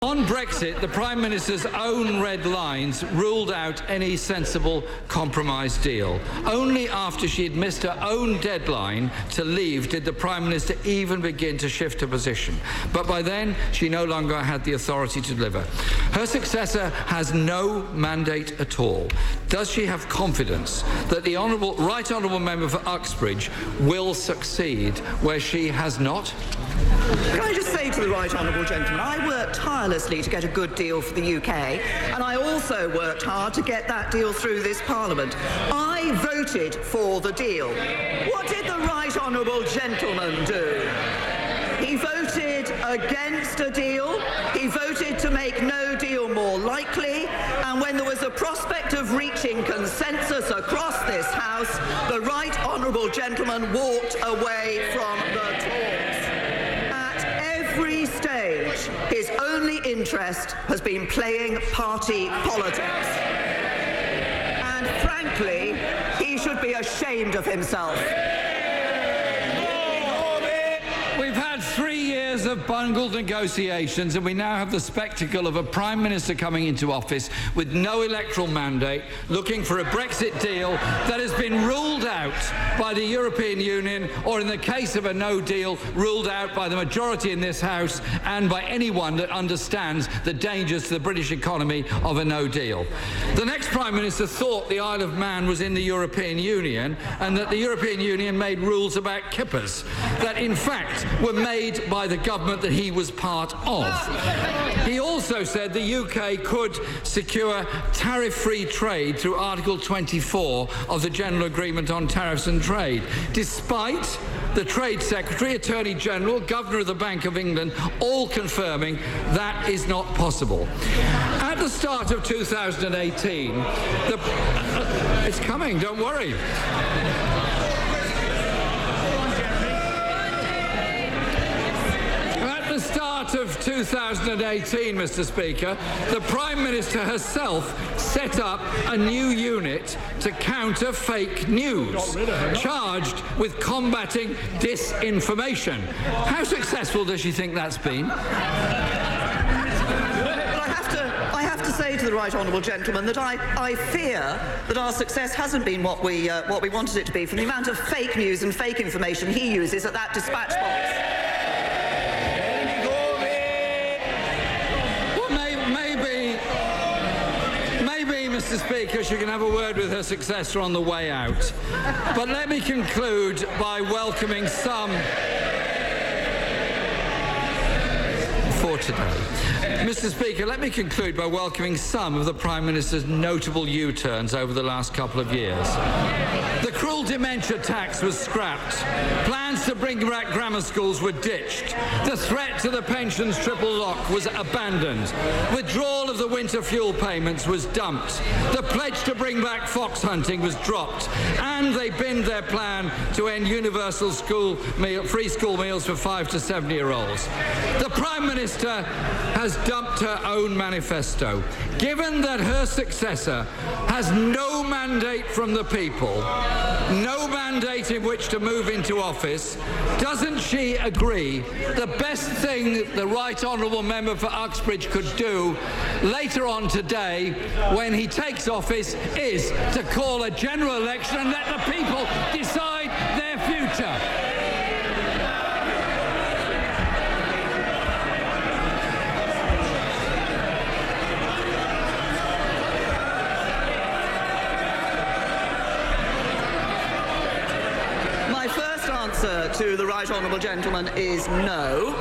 On Brexit, the Prime Minister's own red lines ruled out any sensible compromise deal. Only after she'd missed her own deadline to leave did the Prime Minister even begin to shift her position. But by then, she no longer had the authority to deliver. Her successor has no mandate at all. Does she have confidence that the Right Honourable Member for Uxbridge will succeed where she has not? Can I just say to the Right Honourable Gentleman, I worked tirelessly to get a good deal for the UK, and I also worked hard to get that deal through this Parliament. I voted for the deal. What did the Right Honourable Gentleman do? He voted against a deal. He voted to make no deal more likely. And when there was a prospect of reaching consensus across this House, the Right Honourable Gentleman walked away from the talks. At every stage, his only interest has been playing party politics. And frankly, he should be ashamed of himself. We've had 3 years of bungled negotiations, and we now have the spectacle of a Prime Minister coming into office with no electoral mandate, looking for a Brexit deal that has been ruled out by the European Union, or in the case of a no deal, ruled out by the majority in this House and by anyone that understands the dangers to the British economy of a no deal. The next Prime Minister thought the Isle of Man was in the European Union, and that the European Union made rules about kippers that in fact were made by the government that he was part of. He also said the UK could secure tariff-free trade through Article 24 of the General Agreement on Tariffs and Trade, despite the Trade Secretary, Attorney General, Governor of the Bank of England, all confirming that is not possible. At the start of 2018, it's coming, don't worry. At the start of 2018, Mr. Speaker, the Prime Minister herself set up a new unit to counter fake news, charged with combating disinformation. How successful does she think that's been? Say to the Right Honourable Gentleman that I fear that our success hasn't been what we wanted it to be, from the amount of fake news and fake information he uses at that dispatch box. Maybe, Mr. Speaker, she can have a word with her successor on the way out. But let me conclude by welcoming some for today. Mr. Speaker, let me conclude by welcoming some of the Prime Minister's notable U-turns over the last couple of years. The cruel dementia tax was scrapped. Plans to bring back grammar schools were ditched. The threat to the pensions triple lock was abandoned. Withdrawal of the winter fuel payments was dumped. The pledge to bring back fox hunting was dropped. And they binned their plan to end universal free school meals for 5 to 7-year-olds. The Prime Minister has dumped her own manifesto. Given that her successor has no mandate from the people, no mandate in which to move into office, doesn't she agree the best thing the Right Honourable Member for Uxbridge could do later on today when he takes office is to call a general election and let the people decide their future? To the Right Honourable Gentleman is no.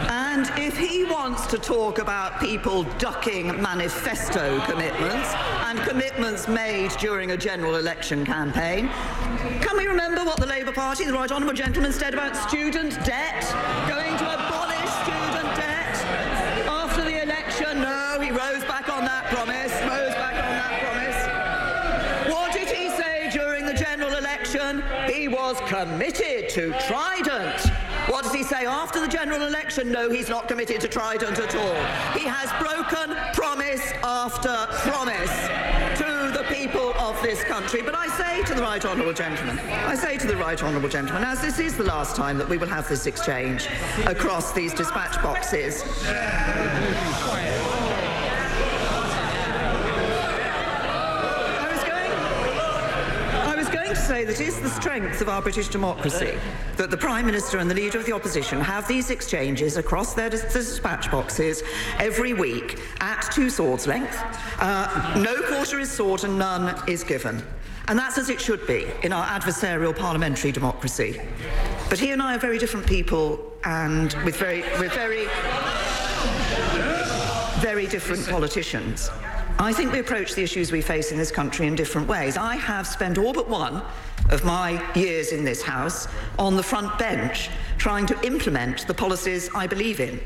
And if he wants to talk about people ducking manifesto commitments and commitments made during a general election campaign, can we remember what the Labour Party, the Right Honourable Gentleman, said about student debt? Going to abolish student debt? After the election, no, he rose back on that promise, What did he say during the general election? He was committed to Trident. What does he say after the general election? No, he's not committed to Trident at all. He has broken promise after promise to the people of this country. But I say to the Right Honourable Gentleman, as this is the last time that we will have this exchange across these dispatch boxes, that it is the strength of our British democracy that the Prime Minister and the Leader of the Opposition have these exchanges across their dispatch boxes every week at two swords' length. No quarter is sought and none is given. And that's as it should be in our adversarial parliamentary democracy. But he and I are very different people, and with very different politicians. I think we approach the issues we face in this country in different ways. I have spent all but one of my years in this House on the front bench trying to implement the policies I believe in.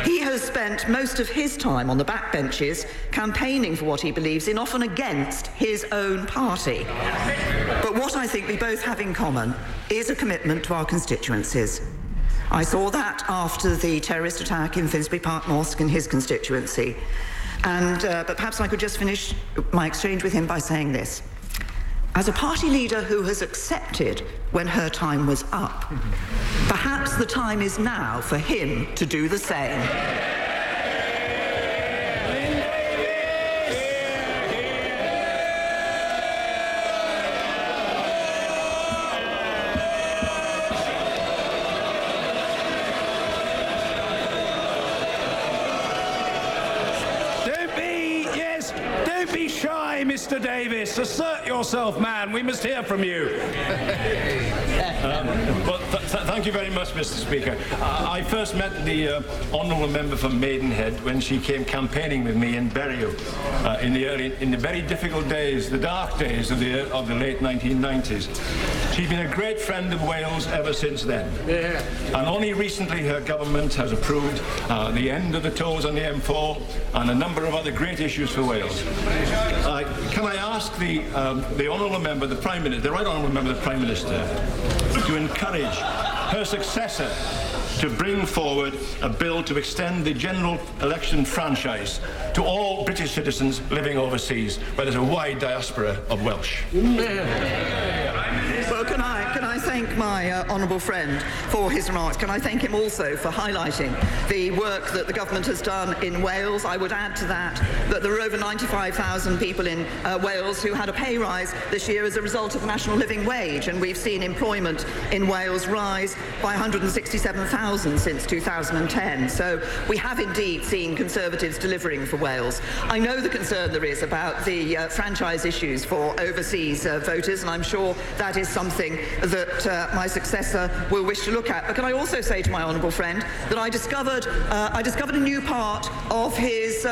He has spent most of his time on the backbenches campaigning for what he believes in, often against his own party. But what I think we both have in common is a commitment to our constituencies. I saw that after the terrorist attack in Finsbury Park Mosque in his constituency. But perhaps I could just finish my exchange with him by saying this. As a party leader who has accepted when her time was up, perhaps the time is now for him to do the same. Mr. Davis, assert yourself, man. We must hear from you. Thank you very much, Mr. Speaker. I first met the honourable member from Maidenhead when she came campaigning with me in Bury in the very difficult days, the dark days of the late 1990s. She's been a great friend of Wales ever since then. Yeah. And only recently her government has approved the end of the tolls on the M4 and a number of other great issues for Wales. Can I ask the honourable member, the Prime Minister, the right honourable member, the Prime Minister, to encourage her successor to bring forward a bill to extend the general election franchise to all British citizens living overseas, where there's a wide diaspora of Welsh. Well, can I thank my honourable friend for his remarks? Can I thank him also for highlighting the work that the government has done in Wales? I would add to that there are over 95,000 people in Wales who had a pay rise this year as a result of the national living wage, and we've seen employment in Wales rise by 167,000 since 2010. So we have indeed seen Conservatives delivering for Wales. I know the concern there is about the franchise issues for overseas voters, and I'm sure that is something that my successor will wish to look at. But can I also say to my honourable friend that I discovered a new part of his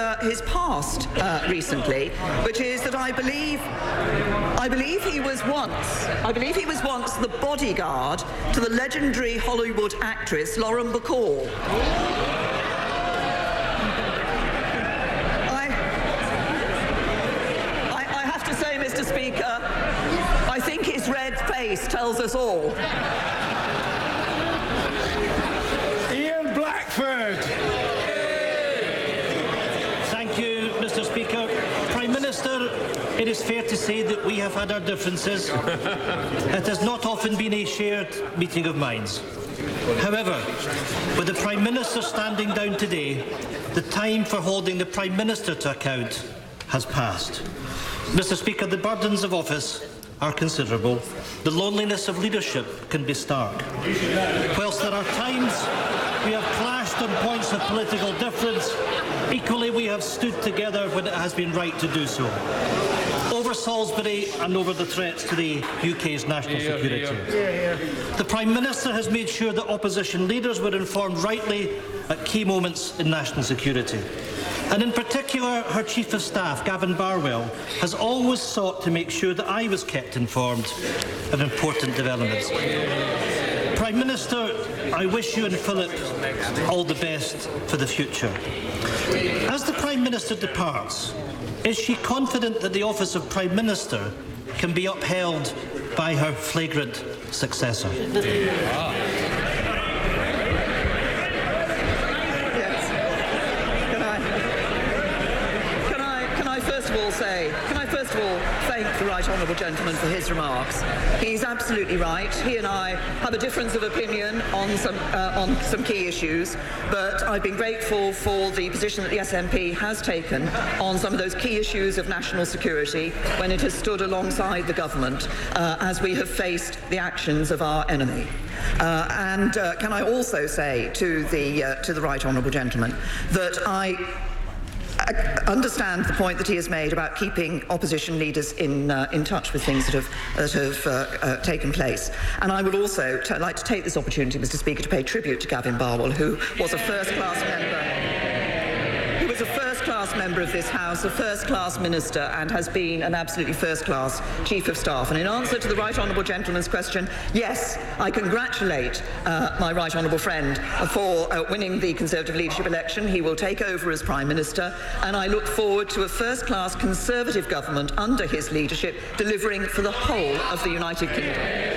past recently, which is that I believe he was once the bodyguard to the legendary Hollywood actress Lauren Bacall. I have to say, Mr. Speaker, I think his red face tells us all. Ian Blackford. Thank you, Mr. Speaker. Prime Minister, it is fair to say that we have had our differences. It has not often been a shared meeting of minds. However, with the Prime Minister standing down today, the time for holding the Prime Minister to account has passed. Mr. Speaker, the burdens of office are considerable. The loneliness of leadership can be stark. Whilst there are times we have clashed on points of political difference, equally we have stood together when it has been right to do so. Over Salisbury and over the threats to the UK's national security. The Prime Minister has made sure that opposition leaders were informed rightly at key moments in national security. And in particular, her Chief of Staff, Gavin Barwell, has always sought to make sure that I was kept informed of important developments. Prime Minister, I wish you and Philip all the best for the future. As the Prime Minister departs, is she confident that the office of Prime Minister can be upheld by her flagrant successor? Can I first of first of all thank the Right Honourable Gentleman for his remarks. He's absolutely right. He and I have a difference of opinion on some key issues, but I've been grateful for the position that the SNP has taken on some of those key issues of national security when it has stood alongside the government as we have faced the actions of our enemy. Can I also say to the Right Honourable Gentleman that I understand the point that he has made about keeping opposition leaders in touch with things that have taken place. And I would also like to take this opportunity, Mr. Speaker, to pay tribute to Gavin Barwell, who was a first-class member of this House, a first-class minister, and has been an absolutely first-class Chief of Staff. And in answer to the Right Honourable Gentleman's question, yes, I congratulate my Right Honourable friend for winning the Conservative leadership election. He will take over as Prime Minister, and I look forward to a first-class Conservative government under his leadership, delivering for the whole of the United Kingdom.